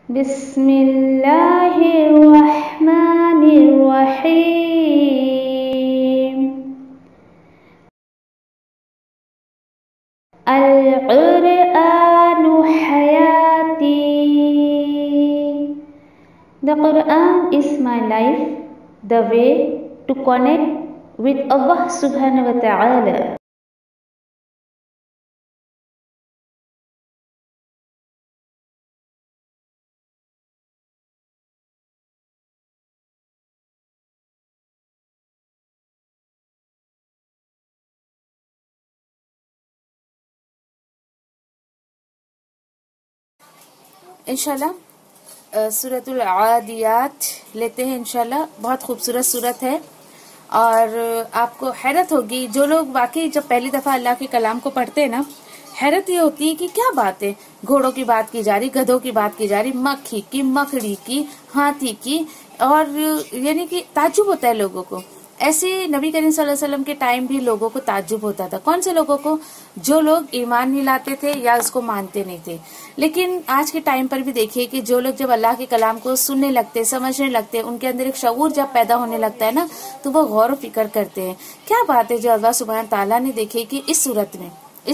बिस्मिल्लाहिर्रहमानिर्रहीम। अल-क़ुरआनु हयाती। The Quran is my life, the way to connect with Allah Subhanahu wa Ta'ala. इंशाल्लाह सूरतुल आदियात लेते हैं। इंशाल्लाह बहुत खूबसूरत सूरत है और आपको हैरत होगी जो लोग वाकई जब पहली दफा अल्लाह के कलाम को पढ़ते हैं ना, हैरत ये होती है कि क्या बात है, घोड़ों की बात की जा रही, गधों की बात की जा रही, मक्खी की, मकड़ी की, हाथी की, और यानी कि ताज्जुब होता है लोगों को। ऐसे नबी करीम सल्लल्लाहु अलैहि वसल्लम के टाइम भी लोगों को ताज्जुब होता था। कौन से लोगों को? जो लोग ईमान नहीं लाते थे या उसको मानते नहीं थे। लेकिन आज के टाइम पर भी देखिए कि जो लोग जब अल्लाह के कलाम को सुनने लगते, समझने लगते, उनके अंदर एक शऊर जब पैदा होने लगता है ना, तो वो गौर व फिक्र करते हैं। क्या बात है जो अल्लाह सुब्हान ताला ने देखिए कि इस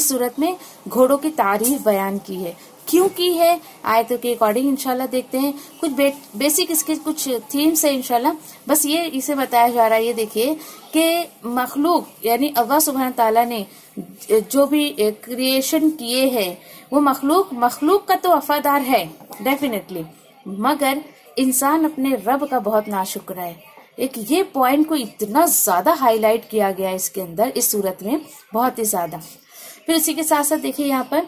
सूरत में घोड़ों की तारीफ बयान की है। क्यों की है? आयतों के अकॉर्डिंग इंशाल्लाह देखते हैं। कुछ बेसिक इसके कुछ थीम्स है इंशाल्लाह। बस ये इसे बताया जा रहा है, ये देखिए कि मखलूक यानी अल्लाह सुब्हान ताला ने जो भी क्रिएशन किए हैं वो मखलूक का तो वफादार है डेफिनेटली, मगर इंसान अपने रब का बहुत नाशुक्र है। एक ये पॉइंट को इतना ज्यादा हाईलाइट किया गया है इसके अंदर, इस सूरत में बहुत ही ज्यादा। फिर इसी के साथ साथ देखिए यहाँ पर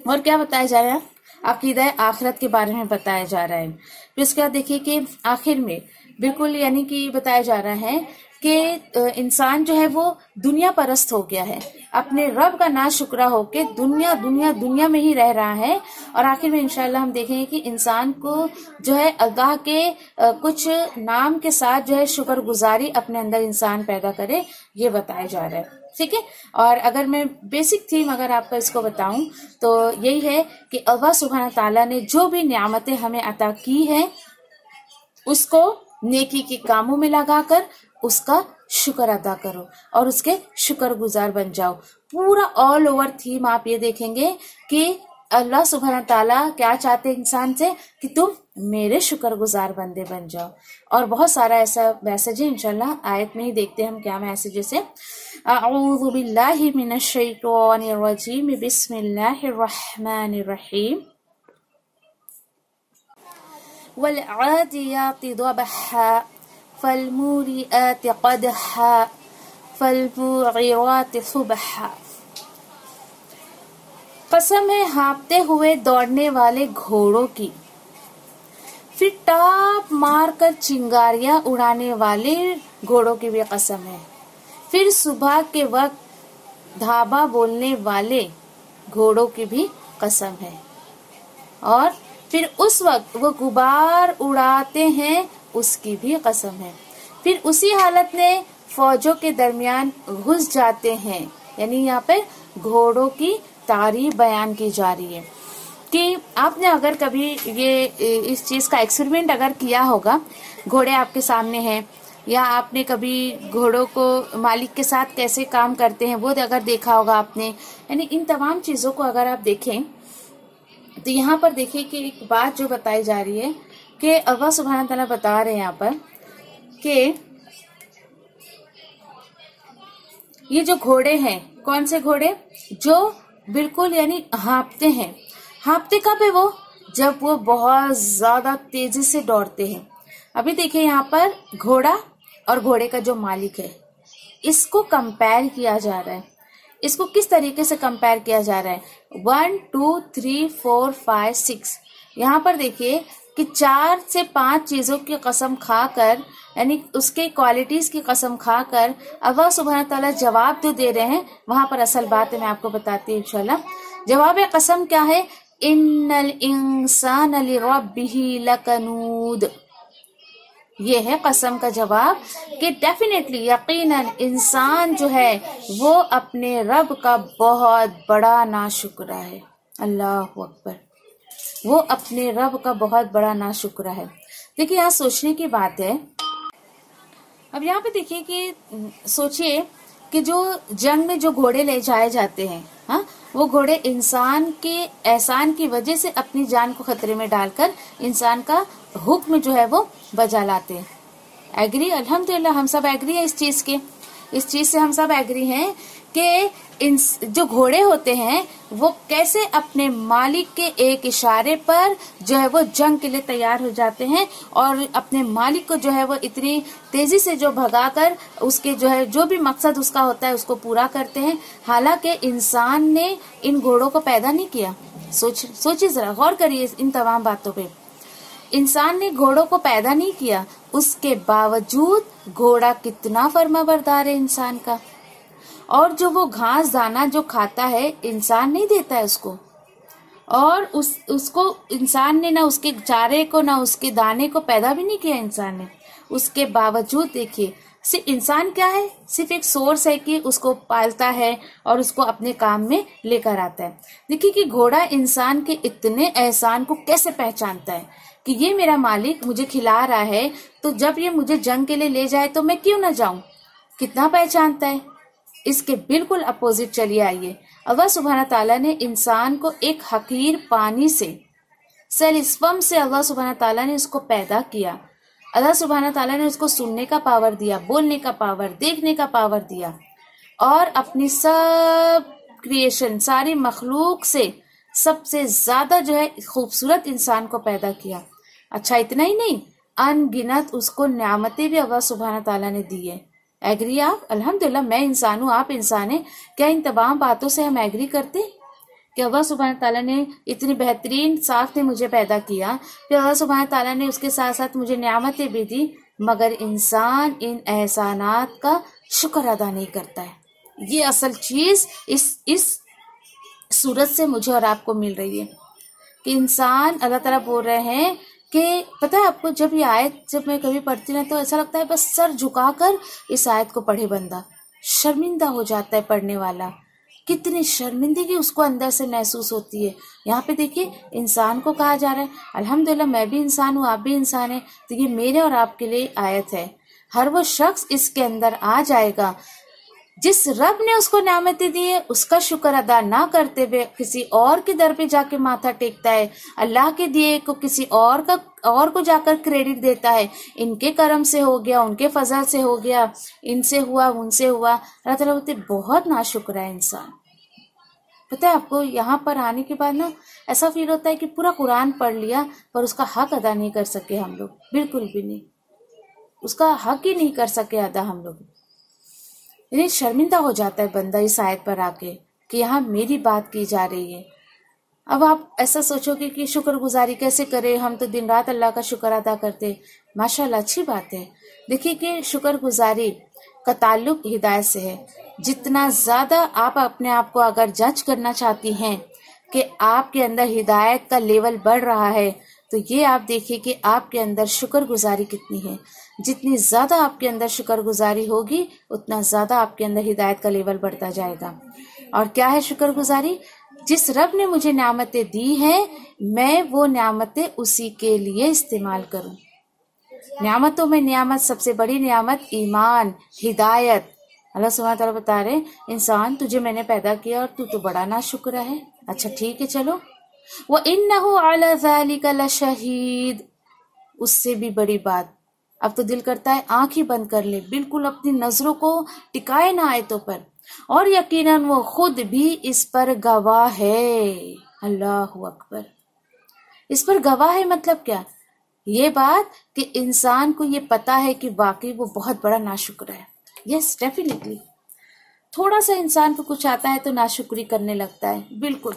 और क्या बताया जा रहा है, अकीदा आखिरत के बारे में बताया जा रहा है। फिर उसके बाद देखिए कि आखिर में बिल्कुल यानी कि बताया जा रहा है कि इंसान जो है वो दुनिया परस्त हो गया है, अपने रब का नाशुक्रा होके दुनिया में ही रह रहा है। और आखिर में इंशाल्लाह हम देखेंगे कि इंसान को जो है अल्लाह के कुछ नाम के साथ जो है शुक्रगुजारी अपने अंदर इंसान पैदा करे, ये बताया जा रहा है। ठीक है। और अगर मैं बेसिक थीम अगर आपको इसको बताऊं तो यही है कि अल्लाह सुब्हान ताला ने जो भी नियामतें हमें अता की है उसको नेकी के कामों में लगाकर उसका शुक्र अदा करो और उसके शुक्रगुजार बन जाओ। पूरा ऑल ओवर थीम आप ये देखेंगे कि अल्लाह सुब्हान ताला क्या चाहते इंसान से कि तुम मेरे शुक्रगुजार बंदे बन जाओ। और बहुत सारा ऐसा मैसेज है इंशाल्लाह आयत में ही देखते हैं हम क्या मैसेजेस है। अऊज़ु बिल्लाहि मिनश शैतानिर रजीम, बिस्मिल्लाहिर रहमानिर रहीम। वल आदियाति दबहा फलमूरियाति क़दहा फलमुग़िराति सुबहा। कसम है हाँफते हुए दौड़ने वाले घोड़ों की, फिर टाप मारकर चिंगारियां उड़ाने वाले घोड़ों की भी कसम है, फिर सुबह के वक्त धाबा बोलने वाले घोड़ों की भी कसम है, और फिर उस वक्त वो गुबार उड़ाते हैं उसकी भी कसम है, फिर उसी हालत में फौजों के दरमियान घुस जाते हैं। यानी यहाँ पे घोड़ों की तारीफ बयान की जा रही है कि आपने अगर कभी ये इस चीज का एक्सपेरिमेंट अगर किया होगा, घोड़े आपके सामने हैं या आपने कभी घोड़ों को मालिक के साथ कैसे काम करते हैं वो अगर देखा होगा आपने, यानी इन तमाम चीजों को अगर आप देखें तो यहाँ पर देखिए कि एक बात जो बताई जा रही है कि अल्लाह सुब्हान ताला बता रहे हैं यहाँ पर कि ये जो घोड़े हैं, कौन से घोड़े? जो बिल्कुल यानी हाँफते हैं। हाँफते कब है वो? जब वो बहुत ज्यादा तेजी से दौड़ते हैं। अभी देखिए यहाँ पर घोड़ा और घोड़े का जो मालिक है, इसको कंपेयर किया जा रहा है। इसको किस तरीके से कंपेयर किया जा रहा है? 1 2 3 4 5 6 यहाँ पर देखिए कि 4 से 5 चीजों की कसम खाकर, यानी उसके क्वालिटीज की कसम खाकर अल्लाह सुब्हान ताला जवाब तो दे रहे हैं। वहां पर असल बात है, मैं आपको बताती हूँ इंशाल्लाह। जवाब कसम क्या है? इन्नल इंसान लिरब्बिही लकनूद। ये है कसम का जवाब कि डेफिनेटली यकीनन इंसान जो है वो अपने रब का बहुत बड़ा नाशुक्र है। अल्लाह अकबर। वो अपने रब का बहुत बड़ा नाशुक्र है। देखिए यहाँ सोचने की बात है। अब यहाँ पे देखिए कि सोचिए कि जो जंग में जो घोड़े ले जाए जाते हैं, हाँ, वो घोड़े इंसान के एहसान की वजह से अपनी जान को खतरे में डालकर इंसान का हुक्म जो है वो बजा लाते हैं। एग्री, अल्हम्दुलिल्लाह हम सब एग्री है इस चीज से हम सब एग्री हैं कि जो घोड़े होते हैं वो कैसे अपने मालिक के एक इशारे पर जो है वो जंग के लिए तैयार हो जाते हैं और अपने मालिक को जो है वो इतनी तेजी से जो भगाकर उसके जो है जो भी मकसद उसका होता है उसको पूरा करते हैं। हालांकि इंसान ने इन घोड़ों को पैदा नहीं किया। सोचिए जरा, गौर करिए इन तमाम बातों पे। इंसान ने घोड़ों को पैदा नहीं किया, उसके बावजूद घोड़ा कितना फर्माबरदार है इंसान का। और जो वो घास दाना जो खाता है इंसान नहीं देता है उसको, और उसको इंसान ने ना उसके चारे को ना उसके दाने को पैदा भी नहीं किया इंसान ने। उसके बावजूद देखिए सिर्फ इंसान क्या है, सिर्फ एक सोर्स है कि उसको पालता है और उसको अपने काम में लेकर आता है। देखिए कि घोड़ा इंसान के इतने एहसान को कैसे पहचानता है कि ये मेरा मालिक मुझे खिला रहा है, तो जब ये मुझे जंग के लिए ले जाए तो मैं क्यों ना जाऊं। कितना पहचानता है। इसके बिल्कुल अपोजिट चलिए आइए, अल्लाह सुब्हाना ताला ने इंसान को एक हकीर पानी से, सेलिस्पम से अल्लाह सुब्हाना ताला ने उसको पैदा किया। अल्लाह सुब्हाना ताला ने उसको सुनने का पावर दिया, बोलने का पावर, देखने का पावर दिया, और अपनी सब क्रिएशन सारी मखलूक से सबसे ज्यादा जो है खूबसूरत इंसान को पैदा किया। अच्छा इतना ही नहीं, अनगिनत उसको न्यामतें भी अल्लाह सुब्हाना ताला ने दी है। एग्री आप? अल्हम्दुलिल्लाह मैं इंसान हूँ, आप इंसान हैं। क्या इन तमाम बातों से हम एग्री करते कि अल्लाह सुब्हाना ताला ने इतनी बेहतरीन साख ने मुझे पैदा किया, फिर अल्लाह सुब्हाना ताला ने उसके साथ साथ मुझे न्यामतें भी दी, मगर इंसान इन एहसानात का शुक्र अदा नहीं करता है। ये असल चीज इस सूरत से मुझे और आपको मिल रही है कि इंसान, अल्लाह ताला बोल रहे हैं कि पता है आपको, जब ये आयत जब मैं कभी पढ़ती ना तो ऐसा लगता है बस सर झुकाकर इस आयत को पढ़े बंदा, शर्मिंदा हो जाता है पढ़ने वाला। कितनी शर्मिंदगी उसको अंदर से महसूस होती है। यहाँ पे देखिए इंसान को कहा जा रहा है, अल्हम्दुलिल्लाह मैं भी इंसान हूँ, आप भी इंसान हैं, तो ये मेरे और आपके लिए आयत है। हर वो शख्स इसके अंदर आ जाएगा जिस रब ने उसको नेमतें दी है, उसका शुक्र अदा ना करते हुए किसी और के दर पे जाके माथा टेकता है, अल्लाह के दिए को किसी और को जाकर क्रेडिट देता है। इनके करम से हो गया, उनके फजल से हो गया, इनसे हुआ, उनसे हुआ। अल्लाह ताला बोलते बहुत नाशुक्र है इंसान। पता है आपको, यहाँ पर आने के बाद ना ऐसा फील होता है कि पूरा कुरान पढ़ लिया पर उसका हक अदा नहीं कर सके हम लोग, बिल्कुल भी नहीं, उसका हक ही नहीं कर सके अदा हम लोग। यानी शर्मिंदा हो जाता है बंदा इस आयत पर आके कि यहाँ मेरी बात की जा रही है। अब आप ऐसा सोचोगे कि शुक्रगुजारी कैसे करें, हम तो दिन रात अल्लाह का शुक्र अदा करते। माशाल्लाह अच्छी बात है। देखिए कि शुक्रगुजारी का ताल्लुक हिदायत से है। जितना ज्यादा आप अपने आप को अगर जज करना चाहती हैं कि आपके अंदर हिदायत का लेवल बढ़ रहा है, तो ये आप देखिए कि आपके अंदर शुक्रगुजारी कितनी है। जितनी ज्यादा आपके अंदर शुक्रगुजारी होगी उतना ज्यादा आपके अंदर हिदायत का लेवल बढ़ता जाएगा। और क्या है शुक्रगुजारी? जिस रब ने मुझे नेमतें दी हैं, मैं वो नेमतें उसी के लिए इस्तेमाल करूं। नेमतों में नेमत सबसे बड़ी नेमत ईमान, हिदायत। अल्लाह सुब्हानहू व तआला बता रहे, इंसान तुझे मैंने पैदा किया और तू तो बड़ा नाशुक्र है। अच्छा ठीक है चलो, व इन्नहु अला ज़ालिका लशहीद। उससे भी बड़ी बात, अब तो दिल करता है आंख ही बंद कर ले, बिल्कुल अपनी नजरों को टिकाए ना आयतों पर, और यकीनन वो खुद भी इस पर गवाह है। अल्लाहु अकबर। इस पर गवाह है मतलब क्या? ये बात कि इंसान को ये पता है कि वाकई वो बहुत बड़ा नाशुक्र है। यस डेफिनेटली, थोड़ा सा इंसान को कुछ आता है तो नाशुक्री करने लगता है, बिल्कुल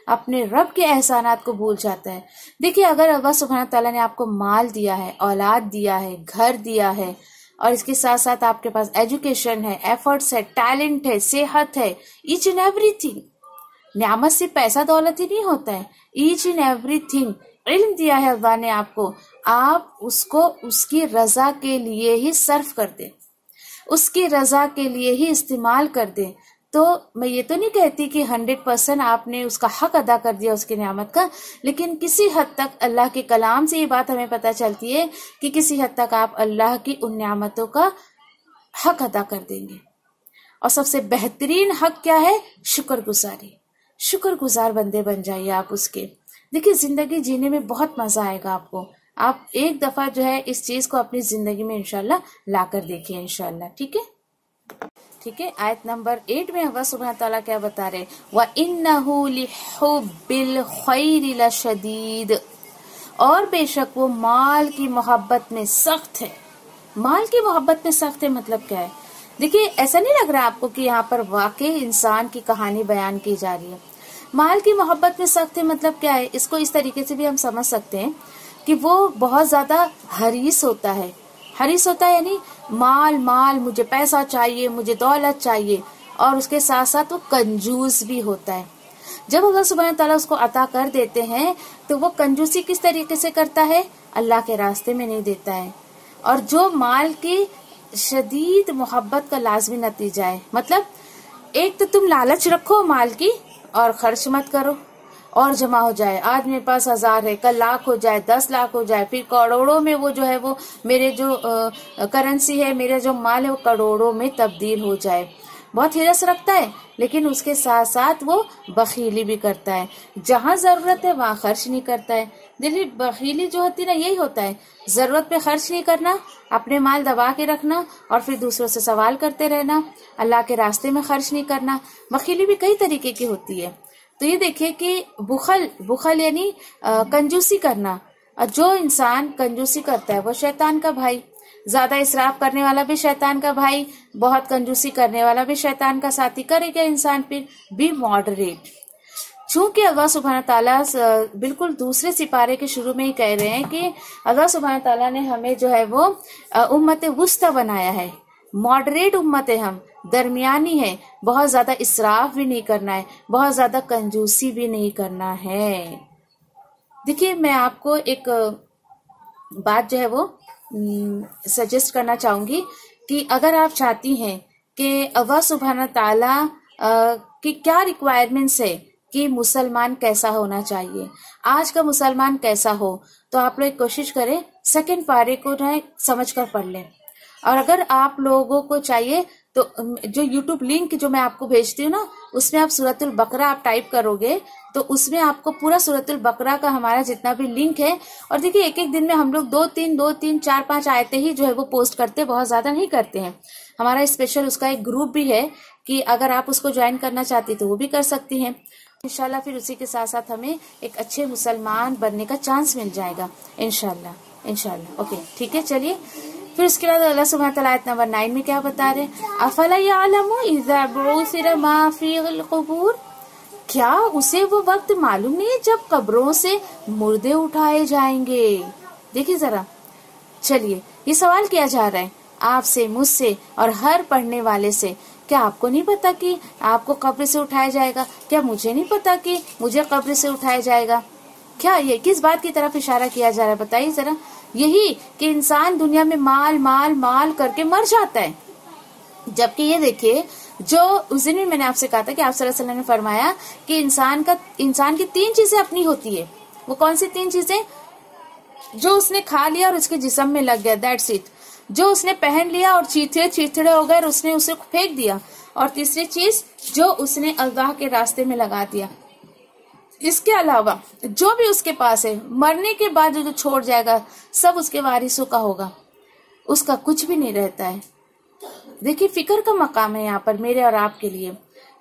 अपने रब के एहसानात को भूल जाता है। देखिए अगर अल्लाह सुब्हाना ताला ने आपको माल दिया है, औलाद दिया है, घर दिया है, और इसके साथ साथ आपके पास एजुकेशन है, एफर्ट्स है, टैलेंट है, सेहत है, ईच एंड एवरीथिंग। नियामत से पैसा दौलत ही नहीं होता है, ईच एंड एवरीथिंग। इल्म दिया है अल्लाह ने आपको, आप उसको उसकी रजा के लिए ही सर्फ कर दे, उसकी रजा के लिए ही इस्तेमाल कर दे, तो मैं ये तो नहीं कहती कि 100% आपने उसका हक अदा कर दिया उसकी नियामत का, लेकिन किसी हद तक अल्लाह के कलाम से ये बात हमें पता चलती है कि किसी हद तक आप अल्लाह की उन नियामतों का हक अदा कर देंगे। और सबसे बेहतरीन हक क्या है? शुक्रगुजारी। शुक्रगुजार बंदे बन जाइए आप उसके। देखिए, जिंदगी जीने में बहुत मजा आएगा आपको। आप एक दफा जो है इस चीज को अपनी जिंदगी में इंशाल्लाह ला कर देखिए इंशाल्लाह। ठीक है, ठीक है। आयत नंबर 8 में अल्लाह सुब्हानहू व तआला क्या बता रहे? व इन्नहु लिहुब्बिल खैरि लशदीद, और बेशक वो माल की मोहब्बत में सख्त है। माल की मोहब्बत में सख्त है मतलब क्या है? देखिए, ऐसा नहीं लग रहा आपको कि यहाँ पर वाकई इंसान की कहानी बयान की जा रही है? माल की मोहब्बत में सख्त है मतलब क्या है? इसको इस तरीके से भी हम समझ सकते हैं कि वो बहुत ज्यादा हरीस होता है। हरीस होता है यानी माल माल, मुझे पैसा चाहिए, मुझे दौलत चाहिए, और उसके साथ साथ वो कंजूस भी होता है। जब अल्लाह सुब्हानहू व तआला उसको अता कर देते हैं तो वो कंजूसी किस तरीके से करता है? अल्लाह के रास्ते में नहीं देता है। और जो माल की शदीद मोहब्बत का लाजमी नतीजा है, मतलब एक तो तुम लालच रखो माल की और खर्च मत करो, और जमा हो जाए। आज मेरे पास 1000 है, कल लाख हो जाए, 10 लाख हो जाए, फिर करोड़ों में वो जो है वो मेरे जो करेंसी है, मेरा जो माल है वो करोड़ों में तब्दील हो जाए। बहुत हिरस रखता है, लेकिन उसके साथ साथ वो बखीली भी करता है। जहां जरूरत है वहां खर्च नहीं करता है। देखिए, बखीली जो होती है ना, यही होता है, जरूरत पे खर्च नहीं करना, अपने माल दबा के रखना और फिर दूसरों से सवाल करते रहना, अल्लाह के रास्ते में खर्च नहीं करना। बखीली भी कई तरीके की होती है। तो ये देखिए कि बुखल यानी कंजूसी करना। जो इंसान कंजूसी करता है वो शैतान का भाई। ज्यादा इसराफ करने वाला भी शैतान का भाई, बहुत कंजूसी करने वाला भी शैतान का साथी। करेगा इंसान फिर? B moderate. चूंकि अल्लाह सुब्हानहू व तआला बिल्कुल दूसरे सिपारे के शुरू में ही कह रहे हैं कि अल्लाह सुब्हानहू व तआला ने हमें जो है वो उम्मत वुस्ता बनाया है, मॉडरेट उम्मत है, हम दरमियानी है। बहुत ज्यादा इसराफ भी नहीं करना है, बहुत ज्यादा कंजूसी भी नहीं करना है। देखिए, मैं आपको एक बात जो है वो सजेस्ट करना चाहूंगी कि अगर आप चाहती हैं कि अल्लाह सुब्हानहू व तआला की क्या रिक्वायरमेंट्स है कि मुसलमान कैसा होना चाहिए, आज का मुसलमान कैसा हो, तो आप लोग कोशिश करें सेकंड पारे को समझ कर पढ़ लें। और अगर आप लोगों को चाहिए तो जो YouTube लिंक जो मैं आपको भेजती हूँ ना, उसमें आप सूरतुल बकरा आप टाइप करोगे तो उसमें आपको पूरा सूरतुल बकरा का हमारा जितना भी लिंक है। और देखिए, एक एक दिन में हम लोग 2-3 4-5 आयतें ही जो है वो पोस्ट करते हैं, बहुत ज्यादा नहीं करते हैं। हमारा स्पेशल उसका एक ग्रुप भी है कि अगर आप उसको ज्वाइन करना चाहती तो वो भी कर सकती हैं इंशाल्लाह। फिर उसी के साथ साथ हमें एक अच्छे मुसलमान बनने का चांस मिल जाएगा इंशाल्लाह। ओके, ठीक है, चलिए। फिर उसके बाद अल्लाह सुब्हानहू व तआला आयत नंबर 9 में क्या बता रहे हैं? अफला यअलमु इज़ा बुइसिरा मा फ़ील क़ुबूर, क्या उसे वो वक्त मालूम नहीं है जब कब्रों से मुर्दे उठाए जाएंगे? देखिए जरा, चलिए, ये सवाल किया जा रहा है आपसे, मुझसे और हर पढ़ने वाले से। क्या आपको नहीं पता कि आपको कब्र से उठाया जाएगा? क्या मुझे नहीं पता कि मुझे कब्र से उठाया जाएगा? क्या ये किस बात की तरफ इशारा किया जा रहा है? बताइए जरा। यही कि इंसान दुनिया में माल माल माल करके मर जाता है। जबकि ये देखिए, जो उस दिन भी मैंने आपसे कहा था कि आप सल्लल्लाहु अलैहि वसल्लम ने फरमाया कि इंसान की 3 चीजें अपनी होती है। वो कौन सी 3 चीजें? जो उसने खा लिया और उसके जिस्म में लग गया, दैट्स इट। जो उसने पहन लिया और चीथड़े हो गए और उसने उसे फेंक दिया। और तीसरी चीज, जो उसने अल्लाह के रास्ते में लगा दिया। इसके अलावा जो भी उसके पास है, मरने के बाद जो छोड़ जाएगा, सब उसके वारिसों का होगा, उसका कुछ भी नहीं रहता है। देखिए, फिक्र का मकाम है यहाँ पर मेरे और आपके लिए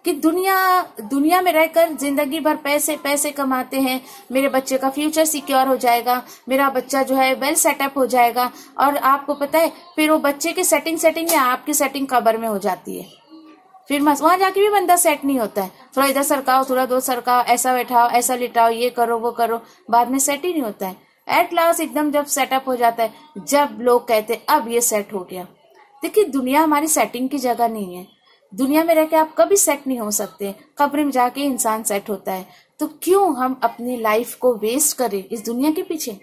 कि दुनिया में रहकर जिंदगी भर पैसे कमाते हैं। मेरे बच्चे का फ्यूचर सिक्योर हो जाएगा, मेरा बच्चा जो है वेल सेटअप हो जाएगा। और आपको पता है, फिर वो बच्चे की सेटिंग में आपकी सेटिंग कब्र में हो जाती है। फिर वहां जाके भी बंदा सेट नहीं होता है। थोड़ा इधर सरकाओ, थोड़ा दो सरकाओ, ऐसा बैठाओ, ऐसा लिटाओ, ये करो वो करो, बाद में सेट ही नहीं होता है। एट लास्ट एकदम जब सेटअप हो जाता है, जब लोग कहते हैं अब ये सेट हो गया। देखिए, दुनिया हमारी सेटिंग की जगह नहीं है। दुनिया में रह के आप कभी सेट नहीं हो सकते, कब्र में जाके इंसान सेट होता है। तो क्यों हम अपनी लाइफ को वेस्ट करें इस दुनिया के पीछे?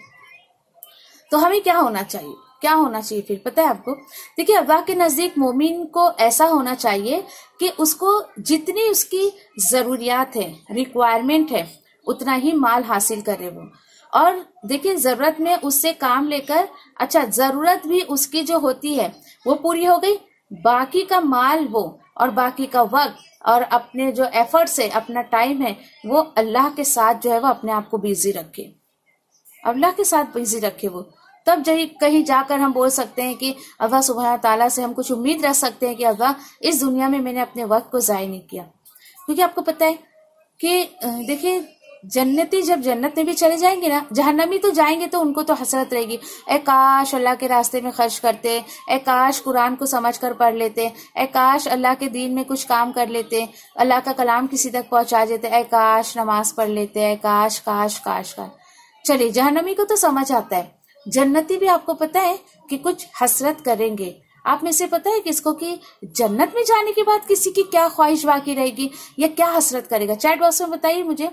तो हमें क्या होना चाहिए? क्या होना चाहिए फिर पता है आपको? देखिए अल्लाह के नजदीक मोमिन को ऐसा होना चाहिए कि उसको जितनी उसकी जरूरियात है, रिक्वायरमेंट है, उतना ही माल हासिल करे वो। और देखिए जरूरत में उससे काम लेकर, अच्छा जरूरत भी उसकी जो होती है वो पूरी हो गई, बाकी का माल वो और बाकी का वक्त और अपने जो एफर्ट्स है, अपना टाइम है, वो अल्लाह के साथ जो है वो अपने आप को बिजी रखे, अल्लाह के साथ बिजी रखे वो। तब कहीं जाकर हम बोल सकते हैं कि अल्लाह सुब्हान ताला से हम कुछ उम्मीद रख सकते हैं कि अल्लाह इस दुनिया में मैंने अपने वक्त को जाया नहीं किया। क्योंकि आपको पता है कि देखिए जन्नती जब जन्नत में भी चले जाएंगे ना, जहन्नमी तो जाएंगे तो उनको तो हसरत रहेगी, ए काश अल्लाह के रास्ते में खर्च करते, ए काश कुरान को समझ कर पढ़ लेते, ए काश अल्लाह के दीन में कुछ काम कर लेते, अल्लाह का कलाम किसी तक पहुंचा देते, ए काश नमाज पढ़ लेते, ए काश काश काश काश। चलिए जहन्नमी को तो समझ आता है, जन्नती भी आपको पता है कि कुछ हसरत करेंगे। आप में से पता है किसको कि जन्नत में जाने के बाद किसी की क्या ख्वाहिश बाकी रहेगी या क्या हसरत करेगा? चैट बॉक्स में बताइए मुझे,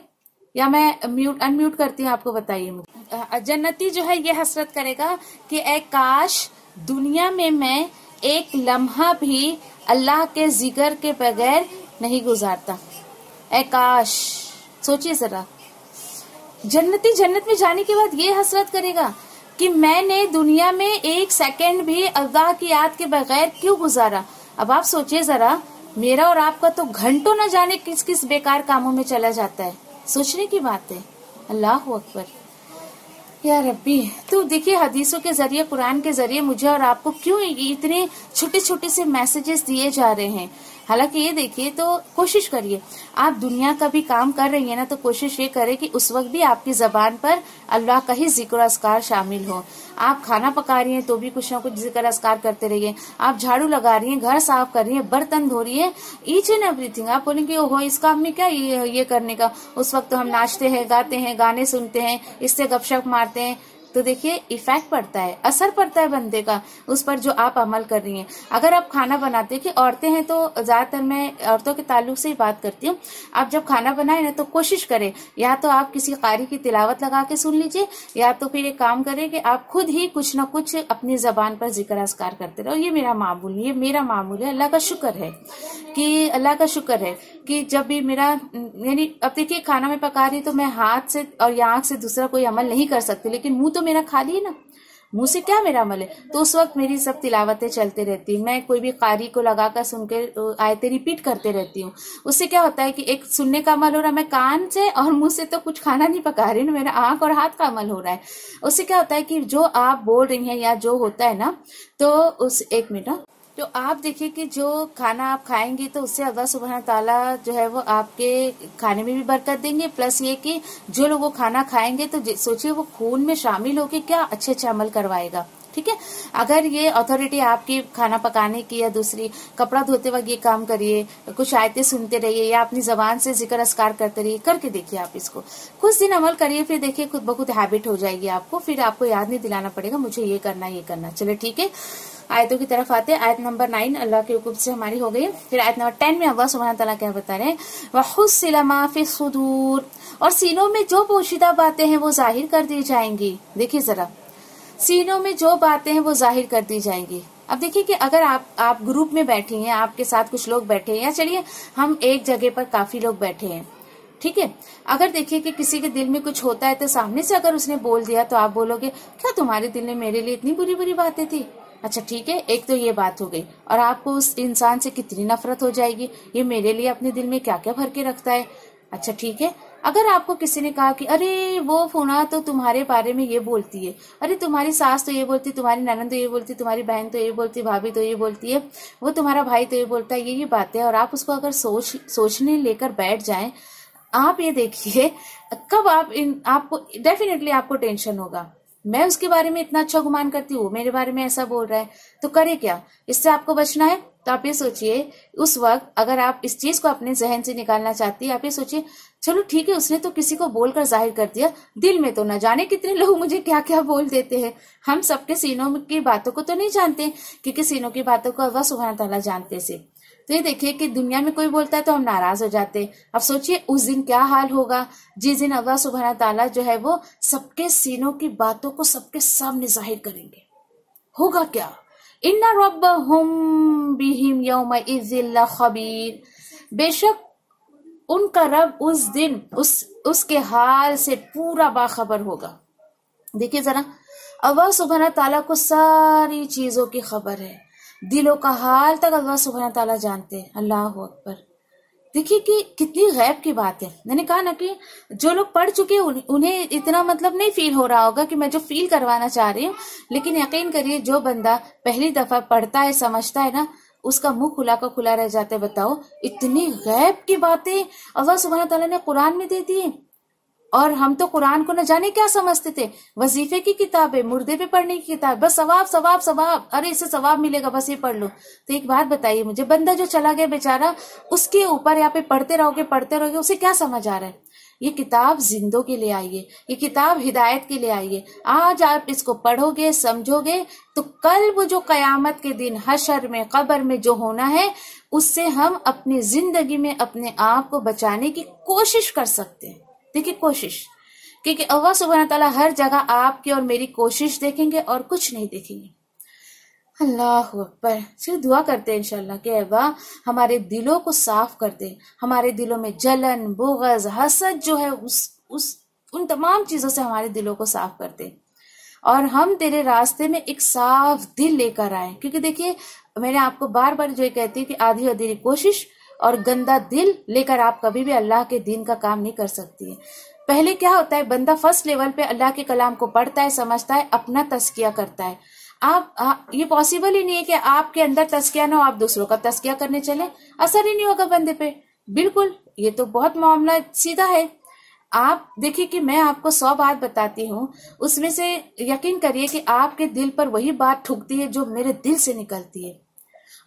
या मैं अनम्यूट करती हूँ, आपको बताइए मुझे। जन्नती जो है ये हसरत करेगा कि ए काश दुनिया में मैं एक लम्हा भी अल्लाह के जिक्र के बगैर नहीं गुजारता। ए काश, सोचिए जरा, जन्नती जन्नत में जाने के बाद ये हसरत करेगा कि मैंने दुनिया में एक सेकंड भी अल्लाह की याद के बगैर क्यों गुजारा। अब आप सोचिए जरा, मेरा और आपका तो घंटों न जाने किस किस बेकार कामों में चला जाता है, सोचने की बात है। अल्लाह अकबर या रब्बी। तो देखिए हदीसों के जरिए, कुरान के जरिए मुझे और आपको क्यों इतने छोटे छोटे से मैसेजेस दिए जा रहे हैं। हालांकि ये देखिए, तो कोशिश करिए, आप दुनिया का भी काम कर रही है ना, तो कोशिश ये करें कि उस वक्त भी आपकी जबान पर अल्लाह का ही जिक्र अस्कार शामिल हो। आप खाना पका रही हैं तो भी कुछ ना कुछ जिक्र अस्कार करते रहिए। आप झाड़ू लगा रही हैं, घर साफ कर रही हैं, बर्तन धो रही है, ईच एंड एवरीथिंग। आप बोलेंगे ओहो इस काम में क्या ये करने का, उस वक्त तो हम नाचते हैं, गाते हैं, गाने सुनते हैं, इससे गपशप मारते हैं। तो देखिए इफेक्ट पड़ता है, असर पड़ता है बंदे का उस पर जो आप अमल कर रही हैं। अगर आप खाना बनाते हैं, कि औरतें हैं तो ज्यादातर मैं औरतों के ताल्लुक से ही बात करती हूँ, आप जब खाना बनाए ना तो कोशिश करें या तो आप किसी कारी की तिलावत लगा के सुन लीजिए, या तो फिर एक काम करें कि आप खुद ही कुछ ना कुछ अपनी जबान पर जिक्र अस्कार करते रहो। ये मेरा मामूल है। अल्लाह का शुक्र है कि जब भी मेरा, यानी अब देखिए खाना में पका रही तो मैं हाथ से और या आंख से दूसरा कोई अमल नहीं कर सकती, लेकिन मुंह तो मेरा खाली है ना, मुंह से क्या मेरा अमल है। तो उस वक्त मेरी सब तिलावतें चलते रहती, मैं कोई भी कारी को लगाकर सुन के आयतें रिपीट करते रहती हूँ। उससे क्या होता है कि एक सुनने का अमल हो रहा है, मैं कान से और मुंह से तो कुछ खाना नहीं पका रही ना, मेरा आंख और हाथ का अमल हो रहा है। उससे क्या होता है कि जो आप बोल रही हैं या जो होता है ना, तो उस एक मिनट, तो आप देखिए कि जो खाना आप खाएंगे तो उससे अल्लाह सुब्हान ताला जो है वो आपके खाने में भी बरकत देंगे। प्लस ये कि जो लोग वो खाना खाएंगे तो सोचिए वो खून में शामिल होके क्या अच्छे अच्छे अमल करवाएगा। ठीक है, अगर ये अथॉरिटी आपकी खाना पकाने की या दूसरी कपड़ा धोते वक्त ये काम करिए, कुछ आयतें सुनते रहिए या अपनी जबान से जिक्र अस्कार करते रहिए, करके देखिए आप इसको कुछ दिन अमल करिए, फिर देखिए खुद ब खुद हैबिट हो जाएगी आपको, फिर आपको याद नहीं दिलाना पड़ेगा मुझे ये करना। चलो ठीक है, आयतों की तरफ आते हैं। आयत नंबर 9 अल्लाह के हुक्म से हमारी हो गई। फिर आयत नंबर 10 में अल्लाह सुब्हानहू तआला क्या बता रहे हैं, वहुस्सिल मा फी सुदूर, और सीनों में जो पोशीदा बातें हैं वो जाहिर कर दी जाएंगी। देखिए जरा, सीनों में जो बातें हैं वो जाहिर कर दी जाएंगी। अब देखिए कि अगर आप ग्रुप में बैठी हैं, आपके साथ कुछ लोग बैठे हैं, या चलिए हम एक जगह पर काफी लोग बैठे हैं, ठीक है, अगर देखिए कि किसी के दिल में कुछ होता है तो सामने से अगर उसने बोल दिया तो आप बोलोगे क्या तुम्हारे दिल में मेरे लिए इतनी बुरी बुरी बातें थी। अच्छा ठीक है, एक तो ये बात हो गई, और आपको उस इंसान से कितनी नफरत हो जाएगी, ये मेरे लिए अपने दिल में क्या क्या भर के रखता है। अच्छा ठीक है, अगर आपको किसी ने कहा कि अरे वो फोना तो तुम्हारे बारे में ये बोलती है, अरे तुम्हारी सास तो ये बोलती, तुम्हारी ननद तो ये बोलती, तुम्हारी बहन तो ये बोलती, भाभी तो ये बोलती है, वो तुम्हारा भाई तो ये बोलता है, ये बातें, और आप उसको अगर सोचने लेकर बैठ जाएं, आप ये देखिए कब आपको डेफिनेटली आपको टेंशन होगा। मैं उसके बारे में इतना अच्छा गुमान करती हूँ, मेरे बारे में ऐसा बोल रहा है, तो करे क्या। इससे आपको बचना है तो आप ये सोचिए, उस वक्त अगर आप इस चीज को अपने जहन से निकालना चाहती है, आप ये सोचिए चलो ठीक है, उसने तो किसी को बोलकर जाहिर कर दिया, दिल में तो न जाने कितने लोग मुझे क्या क्या बोल देते हैं। हम सबके सीनों की बातों को तो नहीं जानते, क्योंकि सीनों की बातों को अल्लाह सुब्हानहू तआला जानते से। तो ये देखिए कि दुनिया में कोई बोलता है तो हम नाराज हो जाते हैं। अब सोचिए उस दिन क्या हाल होगा, जिस दिन अल्लाह सुब्हानहू तआला जो है वो सबके सीनों की बातों को सबके सामने जाहिर करेंगे। होगा क्या? इन्ना रब्बहुम बिहिम यौमइज़िल लखबीर, बेशक उनका रब उस दिन उसके हाल से पूरा बाखबर होगा। देखिए जरा, अल्लाह सुब्हाना ताला को सारी चीजों की खबर है, दिलों का हाल तक अल्लाह सुब्हाना ताला जानते हैं। अल्लाह अकबर। देखिए कि कितनी गैब की बात है। मैंने कहा ना कि जो लोग पढ़ चुके हैं उन्हें इतना मतलब नहीं फील हो रहा होगा कि मैं जो फील करवाना चाह रही हूँ, लेकिन यकीन करिए जो बंदा पहली दफा पढ़ता है, समझता है ना, उसका मुंह खुला का खुला रह जाता है। बताओ, इतनी गैब की बातें अल्लाह सुब्हाना ताला ने कुरान में दे दी। और हम तो कुरान को न जाने क्या समझते थे, वजीफे की किताब है, मुर्दे पे पढ़ने की किताब, बस सवाब सवाब सवाब, अरे इससे सवाब मिलेगा, बस ये पढ़ लो। तो एक बात बताइए मुझे, बंदा जो चला गया बेचारा, उसके ऊपर यहाँ पे पढ़ते रहोगे, उसे क्या समझ आ रहा है? ये किताब जिंदों के लिए आई है, ये किताब हिदायत के लिए आई है। आज आप इसको पढ़ोगे, समझोगे, तो कल वो जो कयामत के दिन हशर में, कब्र में जो होना है, उससे हम अपनी जिंदगी में अपने आप को बचाने की कोशिश कर सकते हैं। देखिए कोशिश, क्योंकि अल्लाह सुब्हाना ताला हर जगह आपकी और मेरी कोशिश देखेंगे और कुछ नहीं देखेंगे। अल्लाह अकबर। सिर्फ दुआ करते हैं इंशाल्लाह कि अल्लाह हमारे दिलों को साफ कर दे, हमारे दिलों में जलन, बुग़्ज़, हसद जो है उन तमाम चीजों से हमारे दिलों को साफ कर दे, और हम तेरे रास्ते में एक साफ दिल लेकर आए। क्योंकि देखिए मैंने आपको बार बार जो कहती हूँ कि आधी अधूरी कोशिश और गंदा दिल लेकर आप कभी भी अल्लाह के दीन का काम नहीं कर सकती है। पहले क्या होता है, बंदा फर्स्ट लेवल पे अल्लाह के कलाम को पढ़ता है, समझता है, अपना तज़किया करता है। ये पॉसिबल ही नहीं है कि आपके अंदर तज़किया ना हो, आप दूसरों का तज़किया करने चले, असर ही नहीं होगा बंदे पे, बिल्कुल। ये तो बहुत मामला सीधा है। आप देखिए कि मैं आपको 100 बात बताती हूँ, उसमें से यकीन करिए कि आपके दिल पर वही बात ठुकती है जो मेरे दिल से निकलती है,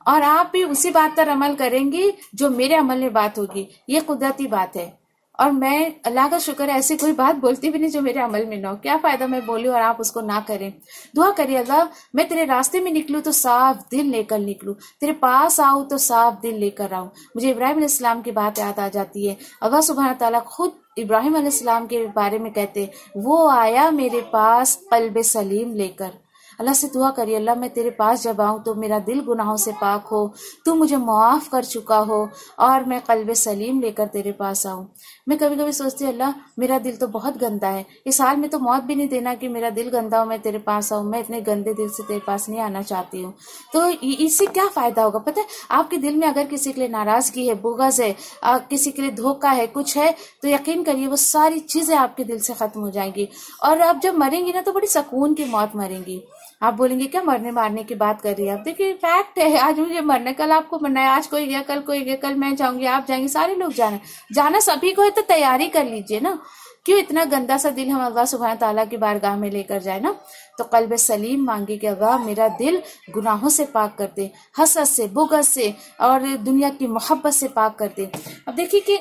और आप भी उसी बात पर अमल करेंगी जो मेरे अमल में बात होगी। ये कुदरती बात है, और मैं अल्लाह का शुक्र है ऐसी कोई बात बोलती भी नहीं जो मेरे अमल में ना हो। क्या फायदा मैं बोलूं और आप उसको ना करें। दुआ करिए, अल्लाह मैं तेरे रास्ते में निकलूं तो साफ दिल लेकर निकलूं, तेरे पास आऊं तो साफ दिल लेकर आऊं। मुझे इब्राहिम अलैहिस्सलाम की बात याद आ जाती है। अल्लाह सुब्हाना ताला खुद इब्राहिम अलैहिस्सलाम के बारे में कहते, वो आया मेरे पास क़ल्ब सलीम लेकर। अल्लाह से दुआ करिए, अल्लाह मैं तेरे पास जब आऊं तो मेरा दिल गुनाहों से पाक हो, तू मुझे माफ कर चुका हो, और मैं क़ल्ब सलीम लेकर तेरे पास आऊं। मैं कभी कभी सोचती हूँ, अल्लाह मेरा दिल तो बहुत गंदा है, इस हाल में तो मौत भी नहीं देना कि मेरा दिल गंदा हो, मैं तेरे पास आऊं। मैं इतने गंदे दिल से तेरे पास नहीं आना चाहती हूँ। तो इससे क्या फायदा होगा पता है? आपके दिल में अगर किसी के लिए नाराजगी है, बुग़्ज़ है, किसी के लिए धोखा है, कुछ है, तो यकीन करिए वो सारी चीजें आपके दिल से खत्म हो जाएंगी। और आप जब मरेंगी ना तो बड़ी सुकून की मौत मरेंगी। आप बोलेंगे क्या मरने मारने की बात कर रही है? आप देखिए फैक्ट है, आज मुझे मरना, कल आपको मरना है, आज कोई गया, कल कोई गया, कल मैं जाऊंगी, आप जाएंगे, सारे लोग जाना सभी को है, तो तैयारी कर लीजिए ना। क्यों इतना गंदा सा दिल हम अल्लाह सुब्हाना ताला की बारगाह में लेकर जाए ना। तो क़ल्ब सलीम मांगे कि अल्लाह मेरा दिल गुनाहों से पाक कर दे, हसद से, बुग़्ज़ से, और दुनिया की मोहब्बत से पाक कर दे। अब देखिए कि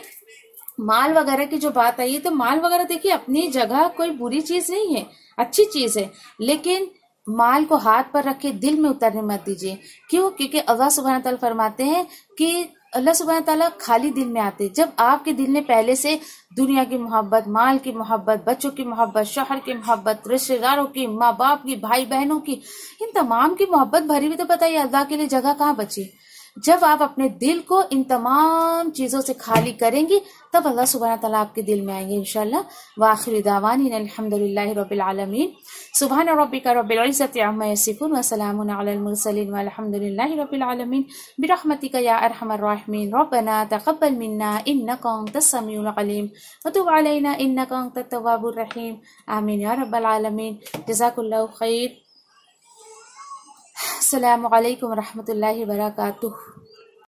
माल वगैरह की जो बात आई है, तो माल वगैरह देखिए अपनी जगह कोई बुरी चीज नहीं है, अच्छी चीज है, लेकिन माल को हाथ पर रख के दिल में उतरने मत दीजिए। क्यों? क्योंकि अल्लाह सुब्हाना ताला फरमाते हैं कि अल्लाह सुब्हाना ताला खाली दिल में आते। जब आपके दिल में पहले से दुनिया की मोहब्बत, माल की मोहब्बत, बच्चों की मोहब्बत, शोहर की मोहब्बत, रिश्तेदारों की, माँ बाप की, भाई बहनों की, इन तमाम की मोहब्बत भरी हुई, तो बताइए अल्लाह के लिए जगह कहाँ बची? जब आप अपने दिल को इन तमाम चीजों से खाली करेंगी, तब अल्लाह सुब्हाना ताला आपके दिल में आएंगे इंशाल्लाह। वाखिर दावानी अल्हम्दुलिल्लाहि रब्बिल आलमीन। सुब्हान रब्बिका रब्बिल इज्जति अम्मा यसिफून व सलामुन अलल मुरसलीन वल्हम्दुलिल्लाहि रब्बिल आलमीन। बिरहमतिका या अरहमर राहिमीन। रब्बना तक़ब्बल मिन्ना इन्नका अंतस समीउल अलीम व तुब अलैना इन्नका अंतत तव्वाबुर रहीम। आमीन या रब्बल आलमीन। जज़ाकुल्लाहु खैर। अस्सलामु अलैकुम व रहमतुल्लाहि व बरकातुहू।